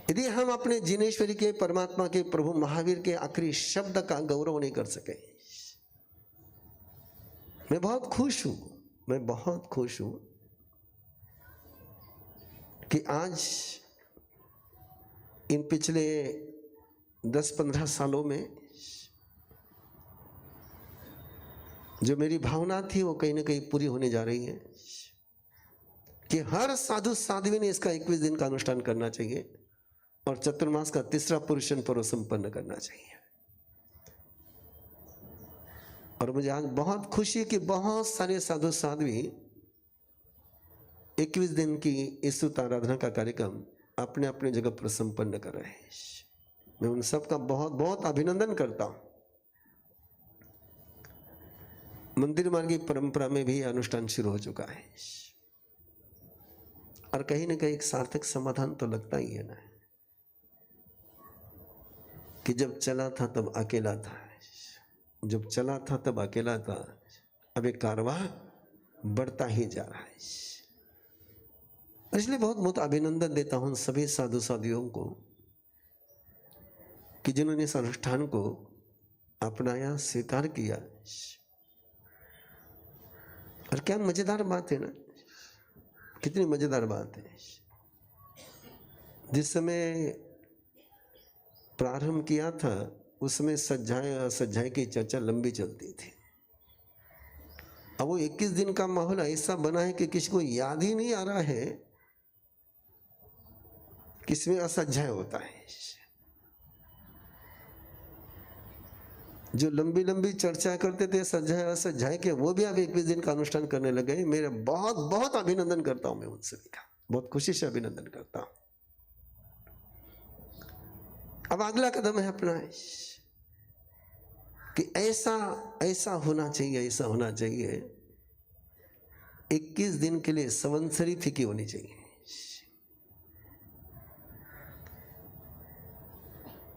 यदि हम अपने जिनेश्वरी के, परमात्मा के, प्रभु महावीर के आखिरी शब्द का गौरव नहीं कर सके, मैं बहुत खुश हूं, मैं बहुत खुश हूं कि आज इन पिछले 10-15 सालों में जो मेरी भावना थी वो कहीं ना कहीं पूरी होने जा रही है कि हर साधु साध्वी ने इसका 21 दिन का अनुष्ठान करना चाहिए और चतुर्मास का तीसरा पुरुषन पर्व संपन्न करना चाहिए। और मुझे आज बहुत खुशी है कि बहुत सारे साधु साध्वी 21 दिन की इस स्तुति आराधना का कार्यक्रम अपने अपने जगह पर संपन्न कर रहे हैं। मैं उन सब का बहुत बहुत अभिनंदन करता हूं। मंदिर मार्ग की परंपरा में भी अनुष्ठान शुरू हो चुका है और कहीं ना कहीं एक सार्थक समाधान तो लगता ही है ना कि जब चला था तब अकेला था, जब चला था तब अकेला था, अब एक कारवां बढ़ता ही जा रहा है। इसलिए बहुत बहुत अभिनंदन देता हूं सभी साधु साधियों को कि जिन्होंने इस अनुष्ठान को अपनाया, स्वीकार किया। और क्या मजेदार बात है ना, कितनी मजेदार बात है। जिस समय प्रारंभ किया था उसमें सज्जाए असज्जाए की चर्चा लंबी चलती थी। अब वो 21 दिन का माहौल ऐसा बना है कि किसी को याद ही नहीं आ रहा है किसमें असज्जाय होता है। जो लंबी लंबी चर्चा करते थे सज्जाए असज्जाय के, वो भी अब 21 दिन का अनुष्ठान करने लगे। मेरा बहुत बहुत अभिनंदन करता हूं मैं उन सभी का, बहुत खुशी से अभिनंदन करता हूं। अब अगला कदम है अपना कि ऐसा ऐसा होना चाहिए, ऐसा होना चाहिए 21 दिन के लिए संवत्सरी फीकी होनी चाहिए।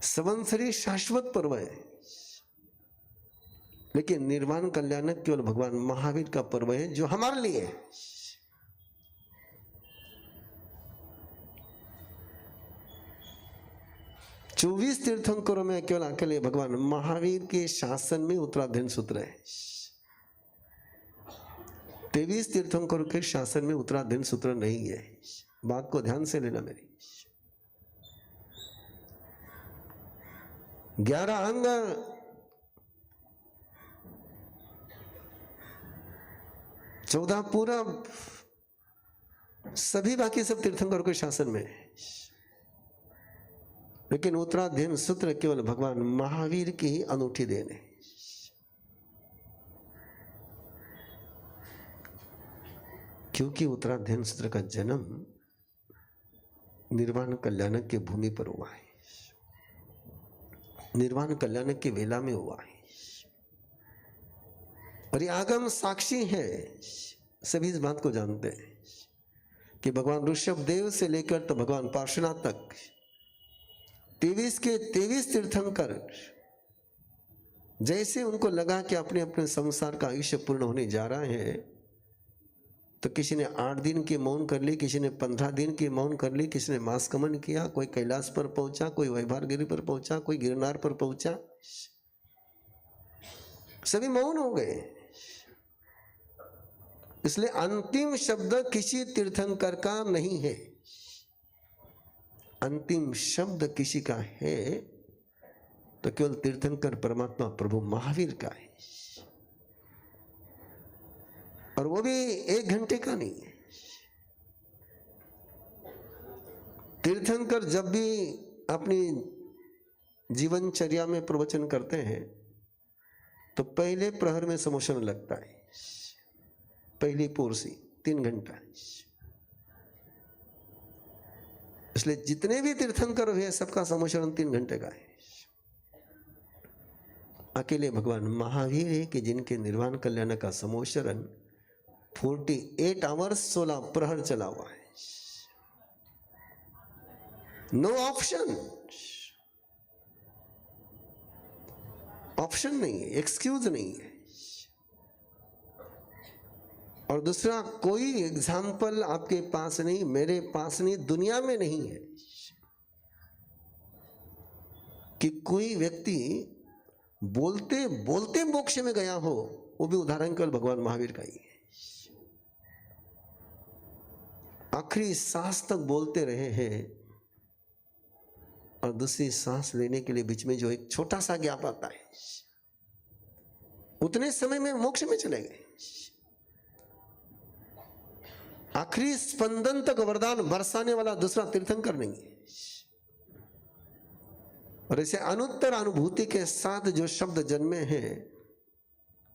संवत्सरी शाश्वत पर्व है, लेकिन निर्वाण कल्याणक केवल भगवान महावीर का पर्व है जो हमारे लिए है। चौबीस तीर्थंकरों में केवल अकेले भगवान महावीर के शासन में उत्तराधीन सूत्र है। 23 तीर्थंकरों के शासन में उत्तराधीन सूत्र नहीं है। बात को ध्यान से लेना मेरी। 11 अंग, 14 पूरब, सभी बाकी सब तीर्थंकरों के शासन में है, लेकिन उत्तराधीन सूत्र केवल भगवान महावीर की ही अनूठी देन है। क्योंकि उत्तराधीन सूत्र का जन्म निर्वाण कल्याणक की भूमि पर हुआ है, निर्वाण कल्याणक की वेला में हुआ है। और ये आगम साक्षी है, सभी इस बात को जानते हैं कि भगवान ऋषभ देव से लेकर तो भगवान पार्श्वनाथ तक 23 के 23 तीर्थंकर जैसे उनको लगा कि अपने अपने संसार का आयुष्य पूर्ण होने जा रहा है, तो किसी ने 8 दिन की मौन कर ली, किसी ने 15 दिन की मौन कर ली, किसी ने मासकमन किया, कोई कैलाश पर पहुंचा, कोई वैभारगिरी पर पहुंचा, कोई गिरनार पर पहुंचा, सभी मौन हो गए। इसलिए अंतिम शब्द किसी तीर्थंकर का नहीं है, अंतिम शब्द किसी का है तो केवल तीर्थंकर परमात्मा प्रभु महावीर का है। और वो भी 1 घंटे का नहीं है। तीर्थंकर जब भी अपनी जीवनचर्या में प्रवचन करते हैं तो पहले प्रहर में समोशन लगता है, पहली पोरसी 3 घंटा। इसलिए जितने भी तीर्थंकर हुए सबका समोशरण 3 घंटे का है। अकेले भगवान महावीर है कि जिनके निर्वाण कल्याण का समोशरण 48 आवर्स 16 प्रहर चला हुआ है। नो ऑप्शन, ऑप्शन नहीं है, एक्सक्यूज नहीं है। और दूसरा कोई एग्जाम्पल आपके पास नहीं, मेरे पास नहीं, दुनिया में नहीं है कि कोई व्यक्ति बोलते बोलते मोक्ष में गया हो, वो भी उदाहरण केवल भगवान महावीर का ही है। आखिरी सांस तक बोलते रहे हैं और दूसरी सांस लेने के लिए बीच में जो एक छोटा सा गैप आता है, उतने समय में मोक्ष में चले गए। आखिरी स्पंदन तक वरदान बरसाने वाला दूसरा तीर्थंकर नहीं है। और ऐसे अनुत्तर अनुभूति के साथ जो शब्द जन्मे हैं,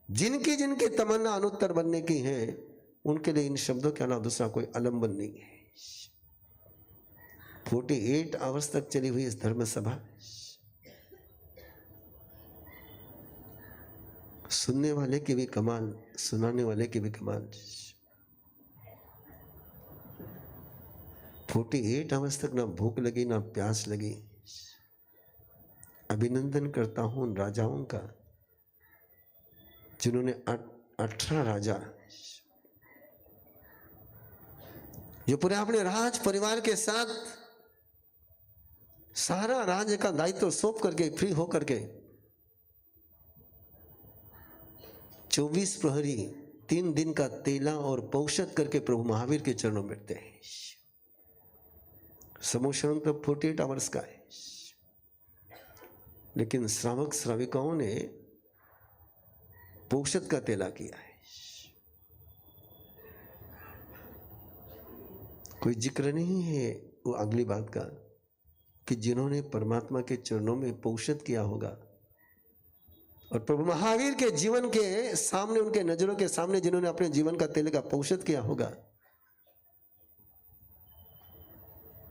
जिनकी जिनकी तमन्ना अनुत्तर बनने की है, उनके लिए इन शब्दों के अलावा दूसरा कोई आलंबन नहीं है। 48 आवर्स तक चली हुई इस धर्म सभा, सुनने वाले के भी कमाल, सुनाने वाले के भी कमाल। 48 आवर्स तक ना भूख लगी ना प्यास लगी। अभिनंदन करता हूं उन राजाओं का जिन्होंने 18 राजा, जो पूरे अपने राज परिवार के साथ सारा राज्य का दायित्व सौंप करके फ्री हो करके 24 प्रहरी 3 दिन का तेला और पौषध करके प्रभु महावीर के चरणों में बैठते हैं। समोशरण तो 48 आवर्स का है, लेकिन श्रावक श्राविकाओं ने पौषध का तेला किया है। कोई जिक्र नहीं है वो अगली बात का कि जिन्होंने परमात्मा के चरणों में पौषध किया होगा और प्रभु महावीर के जीवन के सामने, उनके नजरों के सामने जिन्होंने अपने जीवन का तेल का पौषध किया होगा,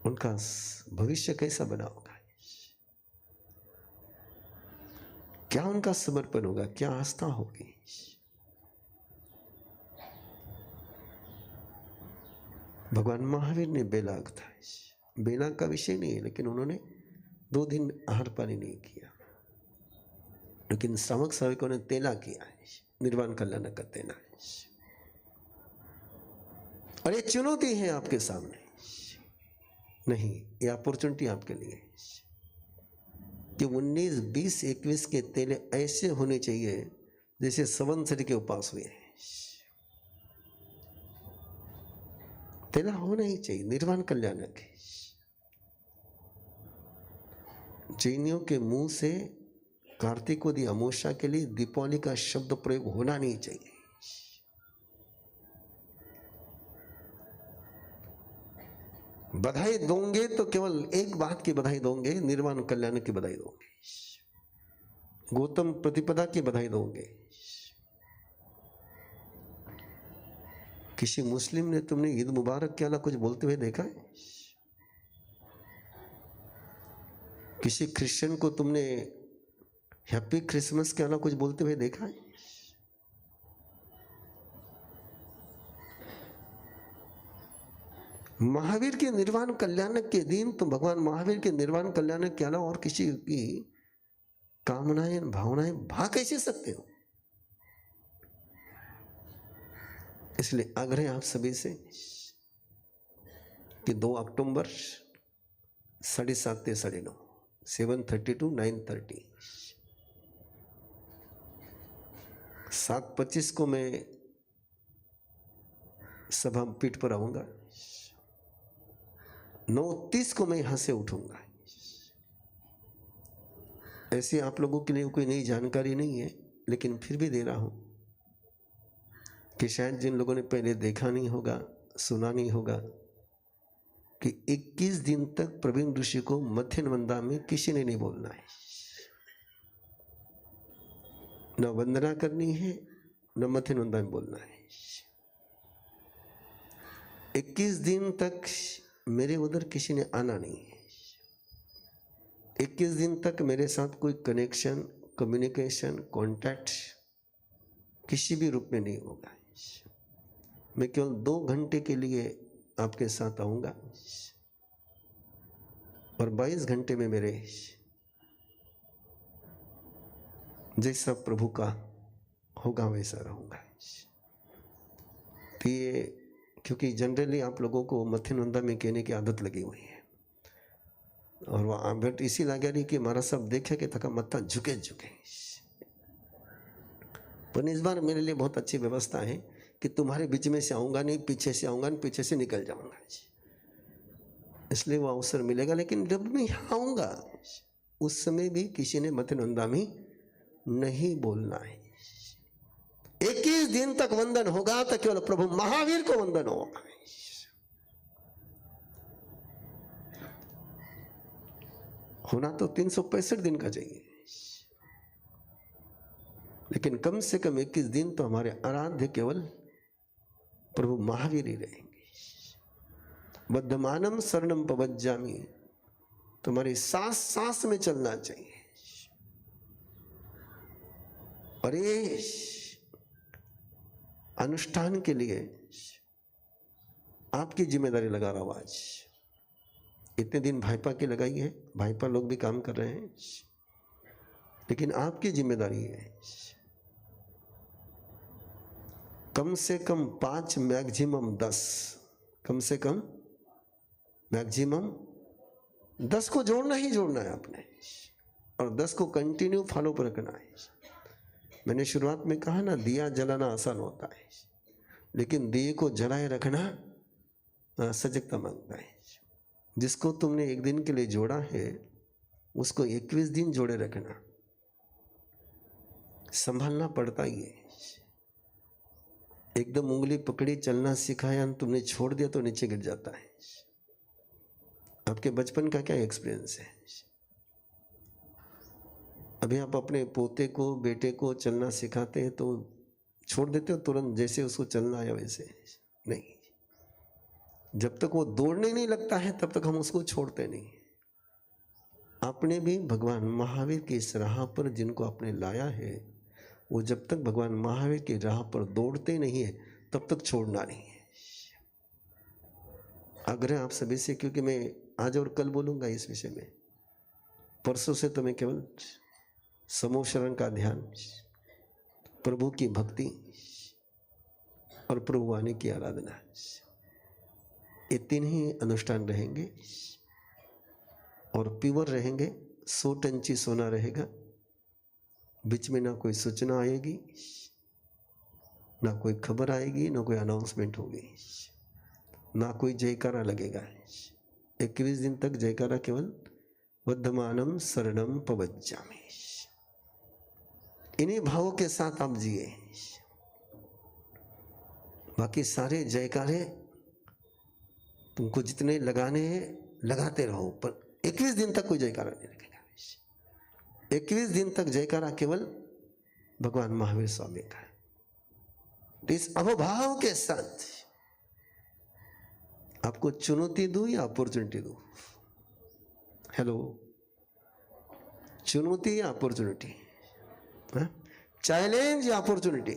उनका भविष्य कैसा बना होगा, क्या उनका समर्पण होगा, क्या आस्था होगी। भगवान महावीर ने बेला था, बेला का विषय नहीं है, लेकिन उन्होंने 2 दिन आहार पानी नहीं किया, लेकिन श्रावक श्राविकों ने तेला किया है, निर्वाण कल्याण का तेला है। और ये चुनौती है आपके सामने, नहीं ये अपॉर्चुनिटी आपके लिए है कि 19, 20, 21 के तेले ऐसे होने चाहिए जैसे संवत्सरी के उपास हुए हैं। तेला होना ही चाहिए निर्वाण कल्याण के। जैनियों के मुंह से कार्तिकोदि अमावस्या के लिए दीपावली का शब्द प्रयोग होना नहीं चाहिए। बधाई दोगे तो केवल एक बात की बधाई दोगे, निर्वाण कल्याण की बधाई दोगे, गौतम प्रतिपदा की बधाई दोगे। किसी मुस्लिम ने तुमने ईद मुबारक के अलावा कुछ बोलते हुए देखा है? किसी क्रिश्चियन को तुमने हैप्पी क्रिसमस के अलावा कुछ बोलते हुए देखा है? महावीर के निर्वाण कल्याण के दिन तो भगवान महावीर के निर्वाण कल्याण के अलावा और किसी की कामनाएं भावनाएं भा कैसे सकते हो? इसलिए आग्रह आप सभी से कि 2 अक्टूबर 7:30 से 9:30, 7:30 to 9:30, 7:25 को मैं सभा पीठ पर आऊंगा, 9:30 को मैं यहां से उठूंगा। ऐसी आप लोगों के लिए कोई नई जानकारी नहीं है, लेकिन फिर भी दे रहा हूं कि शायद जिन लोगों ने पहले देखा नहीं होगा, सुना नहीं होगा कि 21 दिन तक प्रवीण ऋषि को मध्याह्न वंदना में किसी ने नहीं बोलना है, न वंदना करनी है न मध्याह्न वंदना में बोलना है। 21 दिन तक मेरे उधर किसी ने आना नहीं है। 21 दिन तक मेरे साथ कोई कनेक्शन, कम्युनिकेशन, कांटेक्ट किसी भी रूप में नहीं होगा। मैं केवल 2 घंटे के लिए आपके साथ आऊंगा और 22 घंटे में मेरे जैसा प्रभु का होगा वैसा रहूंगा। तो ये क्योंकि जनरली आप लोगों को मध्याह्न वंदना में कहने की आदत लगी हुई है, और वह भेट इसी लगे रही कि मारा सब देखे कि तका मत्था झुके झुके। पर इस बार मेरे लिए बहुत अच्छी व्यवस्था है कि तुम्हारे बीच में से आऊँगा नहीं, पीछे से आऊँगा नहीं, पीछे से निकल जाऊँगा। इसलिए वो अवसर मिलेगा। लेकिन जब मैं आऊँगा उस समय भी किसी ने मत नंदामी नहीं बोलना है। 21 दिन तक वंदन होगा तो केवल प्रभु महावीर को वंदन होगा। होना तो 365 दिन का चाहिए, लेकिन कम से कम 21 दिन तो हमारे आराध्य केवल प्रभु महावीर ही रहेंगे। बद्धमानम शरणम पवज्जामि, तुम्हारी सांस सांस में चलना चाहिए। और ये अनुष्ठान के लिए आपकी जिम्मेदारी लगा रहा हूं। आज इतने दिन भाईपा की लगाई है, भाईपा लोग भी काम कर रहे हैं, लेकिन आपकी जिम्मेदारी है कम से कम 5 मैक्सिमम 10, कम से कम मैक्सिमम 10 को जोड़ना ही जोड़ना है आपने, और 10 को कंटिन्यू फॉलो पर रखना है। मैंने शुरुआत में कहा ना, दिया जलाना आसान होता है, लेकिन दिए को जलाए रखना सजगता मांगता है। जिसको तुमने एक दिन के लिए जोड़ा है उसको 21 दिन जोड़े रखना, संभालना पड़ता ही है। एकदम उंगली पकड़ी चलना सिखाया, तुमने छोड़ दिया तो नीचे गिर जाता है। आपके बचपन का क्या एक्सपीरियंस है? अभी आप अपने पोते को, बेटे को चलना सिखाते हैं तो छोड़ देते हो तुरंत, जैसे उसको चलना आया वैसे? नहीं, जब तक वो दौड़ने नहीं लगता है तब तक हम उसको छोड़ते नहीं। आपने भी भगवान महावीर की इस राह पर जिनको आपने लाया है, वो जब तक भगवान महावीर की राह पर दौड़ते नहीं है तब तक छोड़ना नहीं है। आग्रह आप सभी से, क्योंकि मैं आज और कल बोलूँगा इस विषय में, परसों से तो मैं केवल समूह शरण का ध्यान, प्रभु की भक्ति और प्रभु वाणी की आराधना, ये 3 ही अनुष्ठान रहेंगे और प्योर रहेंगे। 100 टंची सोना रहेगा, बीच में ना कोई सूचना आएगी, ना कोई खबर आएगी, ना कोई अनाउंसमेंट होगी, ना कोई जयकारा लगेगा। 21 दिन तक जयकारा केवल वर्धमानम शरणम पवज्जामि, इन्हीं भावों के साथ आप जिए। बाकी सारे जयकारे तुमको जितने लगाने हैं लगाते रहो, पर 21 दिन तक कोई जयकारा नहीं लगेगा। 21 दिन तक जयकारा केवल भगवान महावीर स्वामी का है। तो इस अवभाव के साथ आपको चुनौती दूं या अपॉर्चुनिटी दूं? हेलो, चुनौती या अपॉर्चुनिटी? चैलेंज या अपॉर्चुनिटी?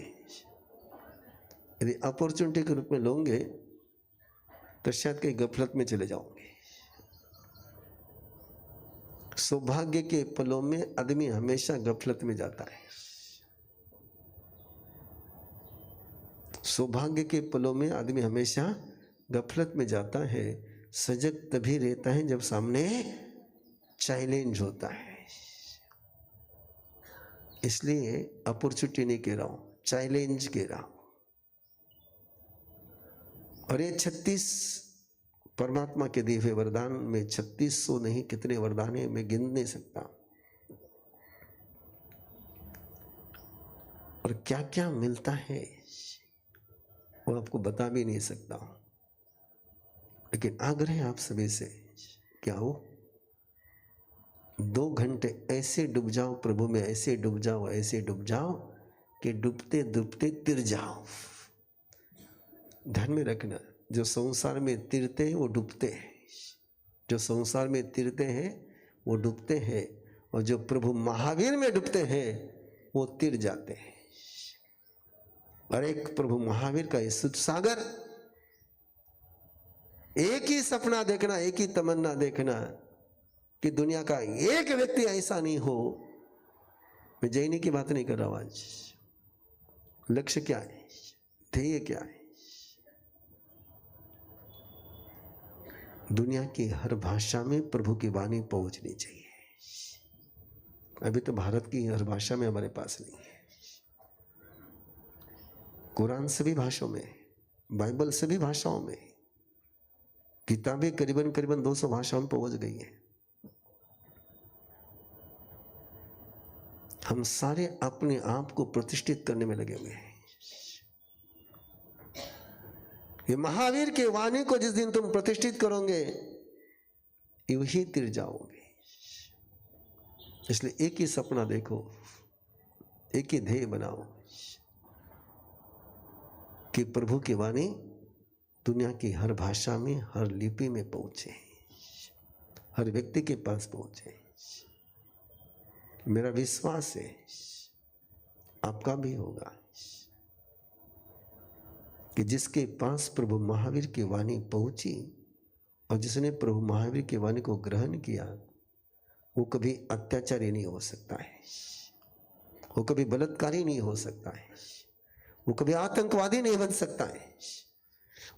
यदि अपॉर्चुनिटी के रूप में लोगे तो शायद कहीं गफलत में चले जाओगे। सौभाग्य के पलों में आदमी हमेशा गफलत में जाता है। सौभाग्य के पलों में आदमी हमेशा गफलत में जाता है। सजग तभी रहता है जब सामने चैलेंज होता है। इसलिए अपॉर्चुनिटी नहीं कह रहा हूं, चैलेंज कह रहा हूं। और ये 36 परमात्मा के दिए हुए वरदान में 3600 नहीं, कितने वरदान है मैं गिन नहीं सकता। और क्या क्या मिलता है वो आपको बता भी नहीं सकता। लेकिन आग्रह आप सभी से, क्या हो 2 घंटे ऐसे डूब जाओ प्रभु में, ऐसे डूब जाओ, ऐसे डूब जाओ कि डूबते डूबते तिर जाओ। ध्यान में रखना, जो संसार में तिरते हैं वो डूबते हैं, जो संसार में तिरते हैं वो डूबते हैं, और जो प्रभु महावीर में डूबते हैं वो तिर जाते हैं। और एक प्रभु महावीर का ये सुध सागर, एक ही सपना देखना, एक ही तमन्ना देखना कि दुनिया का एक व्यक्ति ऐसा नहीं हो। मैं जैनी की बात नहीं कर रहा हूं। आज लक्ष्य क्या है, ध्येय क्या है? दुनिया की हर भाषा में प्रभु की वाणी पहुंचनी चाहिए। अभी तो भारत की हर भाषा में हमारे पास नहीं है। कुरान सभी भाषाओं में, बाइबल सभी भाषाओं में, किताबें करीबन 200 भाषाओं में पहुंच गई है। हम सारे अपने आप को प्रतिष्ठित करने में लगे हुए हैं। ये महावीर के वाणी को जिस दिन तुम प्रतिष्ठित करोगे, यूं ही तिर जाओगे। इसलिए एक ही सपना देखो, एक ही ध्येय बनाओ कि प्रभु की वाणी दुनिया की हर भाषा में, हर लिपि में पहुंचे, हर व्यक्ति के पास पहुंचे। मेरा विश्वास है आपका भी होगा कि जिसके पास प्रभु महावीर की वाणी पहुंची और जिसने प्रभु महावीर की वाणी को ग्रहण किया, वो कभी अत्याचारी नहीं हो सकता है, वो कभी बलात्कारी नहीं हो सकता है, वो कभी आतंकवादी नहीं बन सकता है।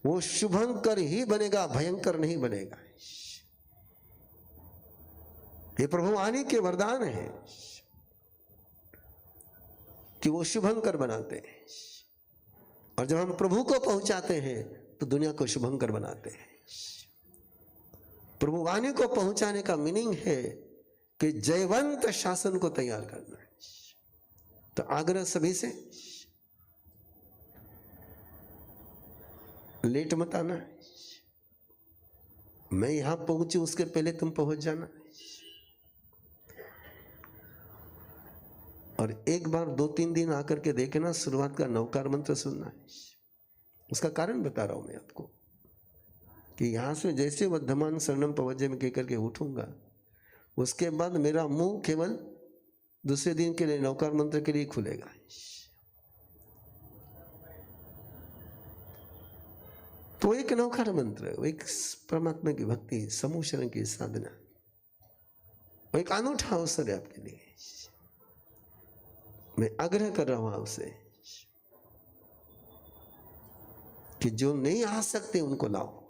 वो शुभंकर ही बनेगा, भयंकर नहीं बनेगा। ये प्रभु वाणी के वरदान है कि वो शुभंकर बनाते हैं, और जब हम प्रभु को पहुंचाते हैं तो दुनिया को शुभंकर बनाते हैं। प्रभु वाणी को पहुंचाने का मीनिंग है कि जयवंत शासन को तैयार करना है। तो आग्रह सभी से, लेट मत आना है। मैं यहां पहुंचू उसके पहले तुम पहुंच जाना। और एक बार 2-3 दिन आकर के देखना, शुरुआत का नवकार मंत्र सुनना है। उसका कारण बता रहा हूं मैं आपको कि यहां से जैसे वर्धमान शरणम पवज्य में कहकर के उठूंगा, उसके बाद मेरा मुंह केवल दूसरे दिन के लिए नवकार मंत्र के लिए खुलेगा। तो एक नवकार मंत्र, एक परमात्मा की भक्ति, समूह शरण की साधना, वो एक अनूठा अवसर है आपके लिए। मैं आग्रह कर रहा हूं आपसे कि जो नहीं आ सकते उनको लाओ।